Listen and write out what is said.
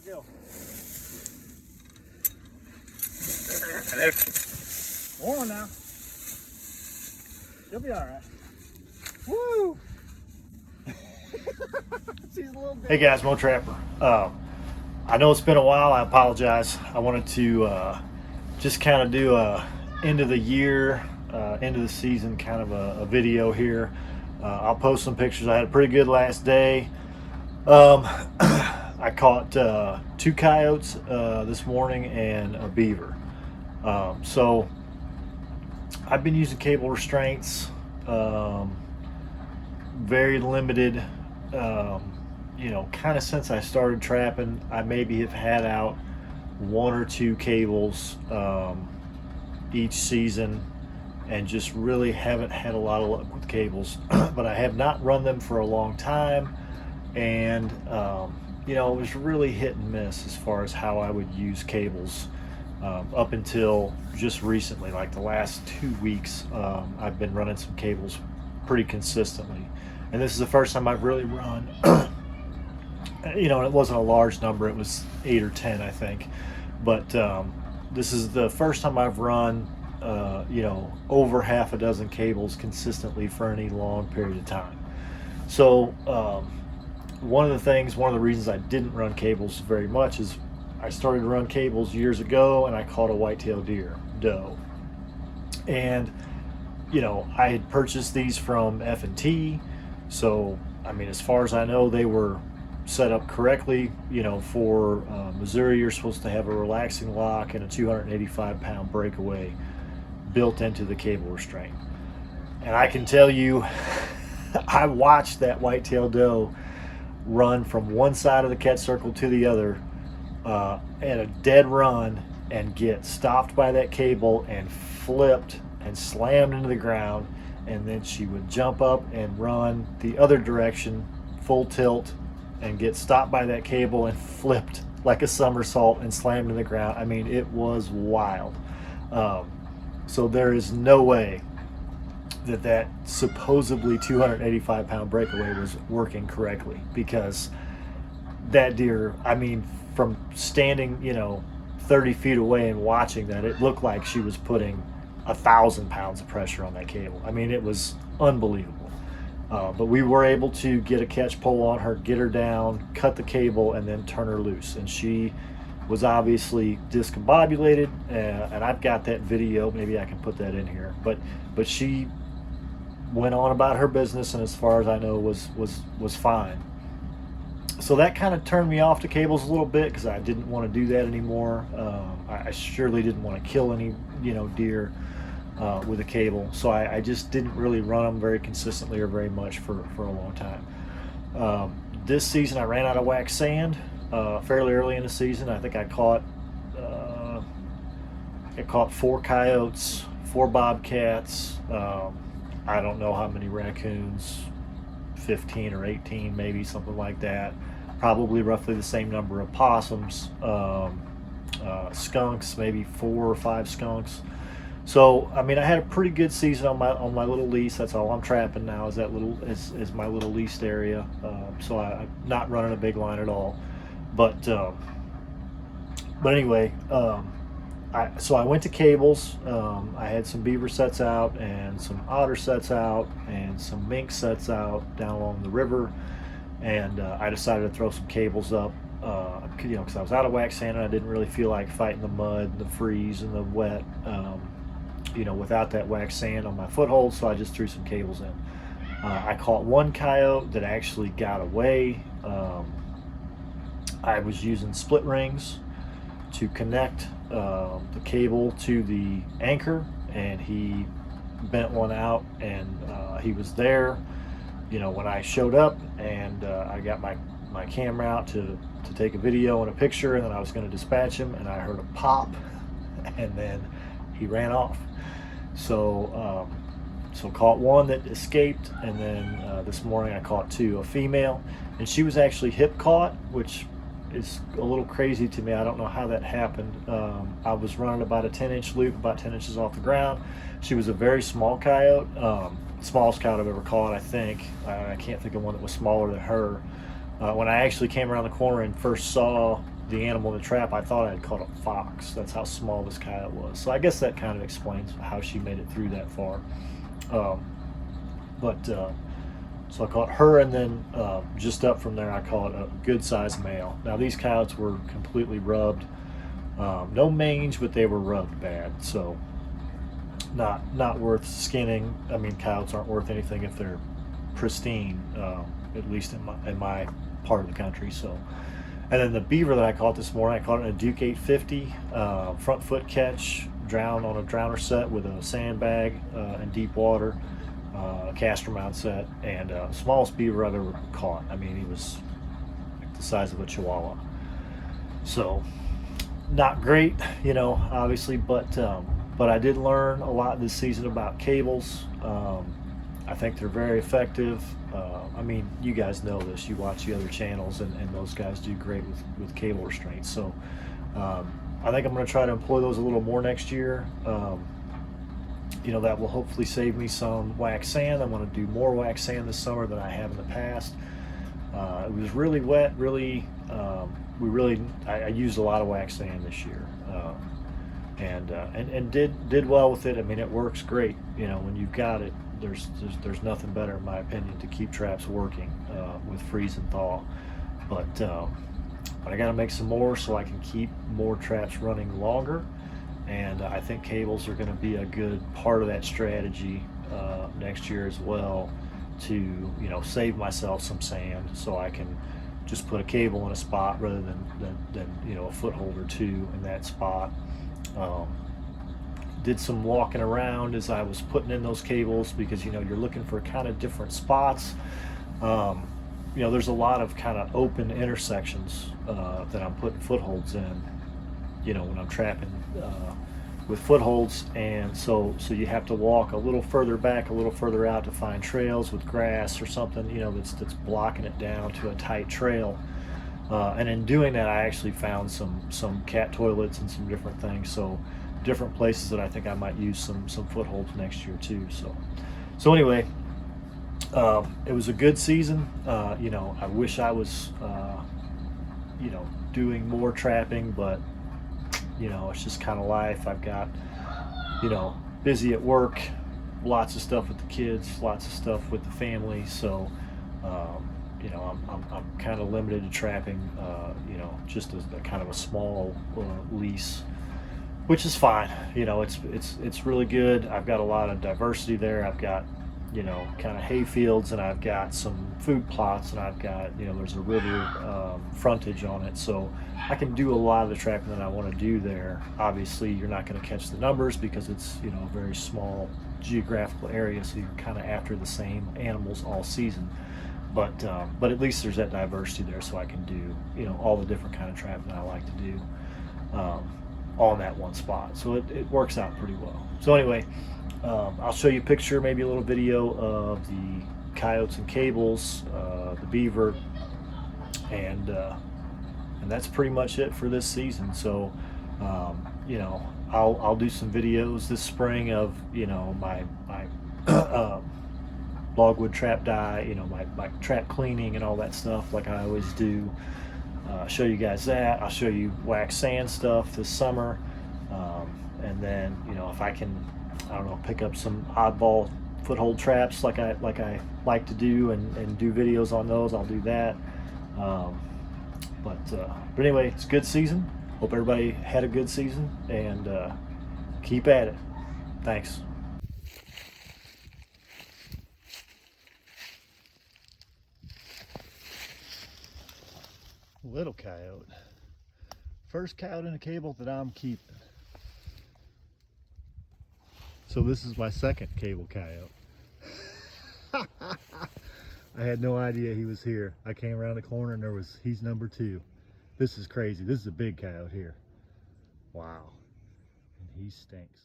we go. More one now. She'll be all right. Woo! She's a little bit. Hey guys, Mo Trapper. I know it's been a while. I apologize. I wanted to just kind of do a end of the year, end of the season kind of a video here. I'll post some pictures. I had a pretty good last day. I caught 2 coyotes this morning and a beaver. So I've been using cable restraints, very limited, you know, kind of since I started trapping. I maybe have had out 1 or 2 cables each season, and just really haven't had a lot of luck with cables. But I have not run them for a long time, and you know, it was really hit and miss as far as how I would use cables up until just recently, like the last 2 weeks. I've been running some cables pretty consistently, and this is the first time I've really run you know, and it wasn't a large number, it was 8 or 10 I think, but this is the first time I've run you know, over half a dozen cables consistently for any long period of time. So one of the reasons I didn't run cables very much is I started to run cables years ago, and I caught a white-tailed doe. And you know, I had purchased these from F&T, so I mean, as far as I know, they were set up correctly. You know, for Missouri, you're supposed to have a relaxing lock and a 285-pound breakaway built into the cable restraint. And I can tell you, I watched that white-tailed doe run from one side of the catch circle to the other at a dead run and get stopped by that cable and flipped and slammed into the ground, and then she would jump up and run the other direction full tilt and get stopped by that cable and flipped like a somersault and slammed in the ground. I mean, it was wild. So there is no way that supposedly 285-pound breakaway was working correctly, because that deer, I mean, from standing, you know, 30 feet away and watching that, it looked like she was putting 1,000 pounds of pressure on that cable. I mean, it was unbelievable. But we were able to get a catch pole on her, get her down, cut the cable, and then turn her loose. And she was obviously discombobulated, and I've got that video. Maybe I can put that in here. But she went on about her business, and as far as I know, was fine. So that kind of turned me off to cables a little bit, because I didn't want to do that anymore. I surely didn't want to kill any, you know, deer with a cable. So I just didn't really run them very consistently or very much for a long time. This season I ran out of wax sand fairly early in the season. I think I caught 4 coyotes, 4 bobcats, I don't know how many raccoons, 15 or 18 maybe, something like that. Probably roughly the same number of possums, skunks, maybe 4 or 5 skunks. So I mean, I had a pretty good season on my little lease. That's all I'm trapping now, is that little is my little leased area. So I'm not running a big line at all. But anyway, so I went to cables. I had some beaver sets out and some otter sets out and some mink sets out down along the river, and I decided to throw some cables up, you know, because I was out of wax sand and I didn't really feel like fighting the mud and the freeze and the wet, you know, without that wax sand on my foothold. So I just threw some cables in. I caught 1 coyote that actually got away. I was using split rings to connect the cable to the anchor, and he bent one out, and he was there, you know, when I showed up, and I got my camera out to take a video and a picture, and then I was going to dispatch him, and I heard a pop, and then he ran off. So caught 1 that escaped, and then this morning I caught 2, a female, and she was actually hip caught, which is a little crazy to me. I don't know how that happened. I was running about a 10-inch loop, about 10 inches off the ground. She was a very small coyote, smallest coyote I've ever caught, I think. I can't think of one that was smaller than her. When I actually came around the corner and first saw the animal in the trap, I thought I had caught a fox. That's how small this coyote was. So I guess that kind of explains how she made it through that far. Um, but so I caught her, and then just up from there, I caught a good-sized male. Now these coyotes were completely rubbed, no mange, but they were rubbed bad. So not worth skinning. I mean, coyotes aren't worth anything if they're pristine, at least in my part of the country. So, and then the beaver that I caught this morning, I caught it in a Duke 850 front foot catch, drowned on a drowner set with a sandbag in deep water, caster mount set, and smallest beaver I've ever caught. I mean, he was like the size of a chihuahua. So not great, obviously, but I did learn a lot this season about cables. I think they're very effective. I mean, you guys know this. You watch the other channels, and those guys do great with cable restraints. So I think I'm going to try to employ those a little more next year. That will hopefully save me some wax sand. I'm going to do more wax sand this summer than I have in the past. It was really wet, I used a lot of wax sand this year, and did well with it. I mean, it works great. When you've got it, there's nothing better, in my opinion, to keep traps working with freeze and thaw. But I got to make some more so I can keep more traps running longer. And I think cables are going to be a good part of that strategy next year as well, to save myself some sand, so I can just put a cable in a spot rather than a foothold or two in that spot. Did some walking around as I was putting in those cables, because you're looking for kind of different spots. There's a lot of kind of open intersections that I'm putting footholds in, when I'm trapping with footholds, and so you have to walk a little further back, a little further out, to find trails with grass or something, that's blocking it down to a tight trail. And in doing that, I actually found some cat toilets and some different things. So different places that I think I might use some footholds next year too. So anyway, it was a good season. I wish I was doing more trapping, but it's just kind of life. I've got busy at work, lots of stuff with the kids, lots of stuff with the family. So I'm kind of limited to trapping, just as a kind of a small lease, which is fine. It's really good. I've got a lot of diversity there. I've got kind of hay fields, and I've got some food plots, and I've got there's a river frontage on it, so I can do a lot of the trapping that I want to do there. Obviously, you're not going to catch the numbers because it's a very small geographical area, so you're kind of after the same animals all season. But at least there's that diversity there, so I can do all the different kind of trapping that I like to do all in that one spot. So it works out pretty well. So anyway, I'll show you a picture, maybe a little video of the coyotes and cables, the beaver, and that's pretty much it for this season. So I'll do some videos this spring of my logwood trap dye, my trap cleaning and all that stuff, like I always do. Show you guys that. I'll show you wax sand stuff this summer, and then if I can, I don't know, pick up some oddball foothold traps like I like to do, and do videos on those. I'll do that. But anyway, it's a good season. Hope everybody had a good season, and keep at it. Thanks. Little coyote. First coyote in a cable that I'm keeping. So this is my second cable coyote. I had no idea he was here. I came around the corner and he's number 2. This is crazy. This is a big coyote here. Wow. And he stinks.